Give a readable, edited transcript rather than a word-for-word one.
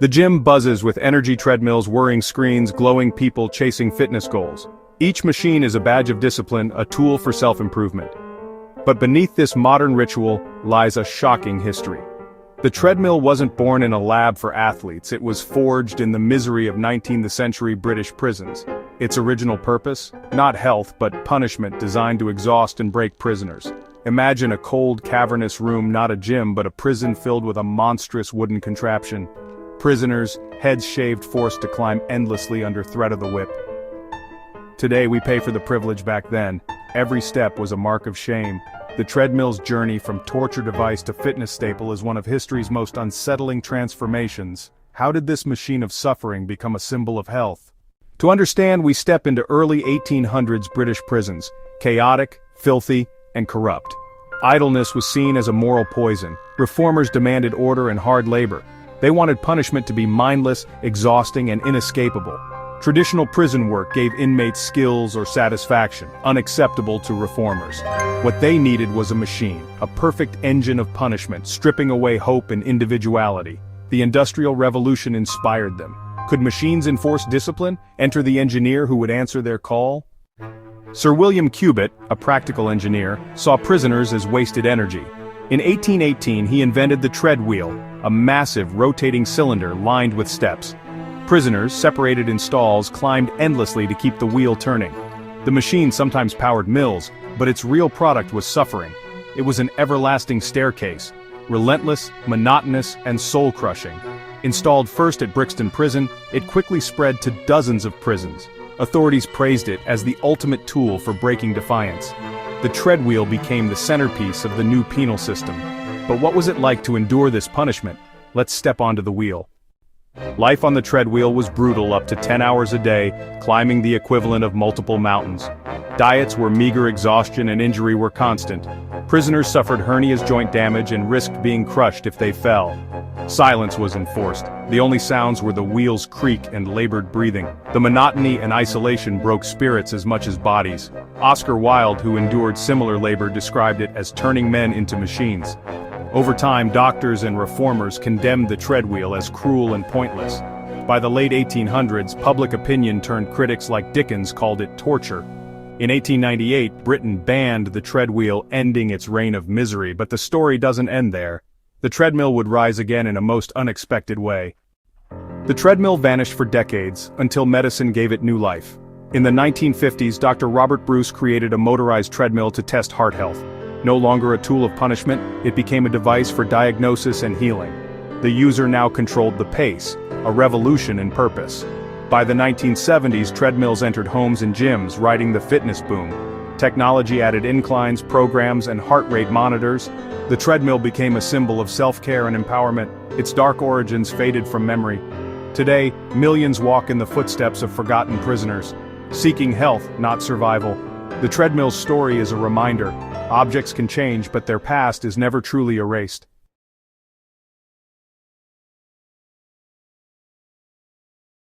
The gym buzzes with energy treadmills, whirring screens, glowing people chasing fitness goals. Each machine is a badge of discipline, a tool for self-improvement. But beneath this modern ritual lies a shocking history. The treadmill wasn't born in a lab for athletes, it was forged in the misery of 19th century British prisons. Its original purpose? Not health, but punishment designed to exhaust and break prisoners. Imagine a cold, cavernous room, not a gym, but a prison filled with a monstrous wooden contraption. Prisoners, heads shaved, forced to climb endlessly under threat of the whip. Today we pay for the privilege. Back then, every step was a mark of shame. The treadmill's journey from torture device to fitness staple is one of history's most unsettling transformations. How did this machine of suffering become a symbol of health? To understand, we step into early 1800s British prisons, chaotic, filthy, and corrupt. Idleness was seen as a moral poison. Reformers demanded order and hard labor. They wanted punishment to be mindless, exhausting, and inescapable. Traditional prison work gave inmates skills or satisfaction, unacceptable to reformers. What they needed was a machine, a perfect engine of punishment, stripping away hope and individuality. The Industrial Revolution inspired them. Could machines enforce discipline? Enter the engineer who would answer their call? Sir William Cubitt, a practical engineer, saw prisoners as wasted energy. In 1818 he invented the treadwheel, a massive rotating cylinder lined with steps. Prisoners, separated in stalls, climbed endlessly to keep the wheel turning. The machine sometimes powered mills, but its real product was suffering. It was an everlasting staircase, relentless, monotonous, and soul-crushing. Installed first at Brixton Prison, it quickly spread to dozens of prisons. Authorities praised it as the ultimate tool for breaking defiance. The treadwheel became the centerpiece of the new penal system. But what was it like to endure this punishment? Let's step onto the wheel. Life on the treadwheel was brutal, up to 10 hours a day, climbing the equivalent of multiple mountains. Diets were meager, exhaustion and injury were constant. Prisoners suffered hernias, joint damage, and risked being crushed if they fell. Silence was enforced. The only sounds were the wheel's creak and labored breathing. The monotony and isolation broke spirits as much as bodies. Oscar Wilde, who endured similar labor, described it as turning men into machines. Over time, doctors and reformers condemned the treadwheel as cruel and pointless. By the late 1800s, public opinion turned critics like Dickens called it torture. In 1898, Britain banned the treadwheel, ending its reign of misery, but the story doesn't end there. The treadmill would rise again in a most unexpected way. The treadmill vanished for decades, until medicine gave it new life. In the 1950s, Dr. Robert Bruce created a motorized treadmill to test heart health. No longer a tool of punishment, it became a device for diagnosis and healing. The user now controlled the pace, a revolution in purpose. By the 1970s, treadmills entered homes and gyms, riding the fitness boom. Technology added inclines, programs, and heart rate monitors. The treadmill became a symbol of self-care and empowerment. Its dark origins faded from memory. Today, millions walk in the footsteps of forgotten prisoners, seeking health, not survival. The treadmill's story is a reminder. Objects can change, but their past is never truly erased.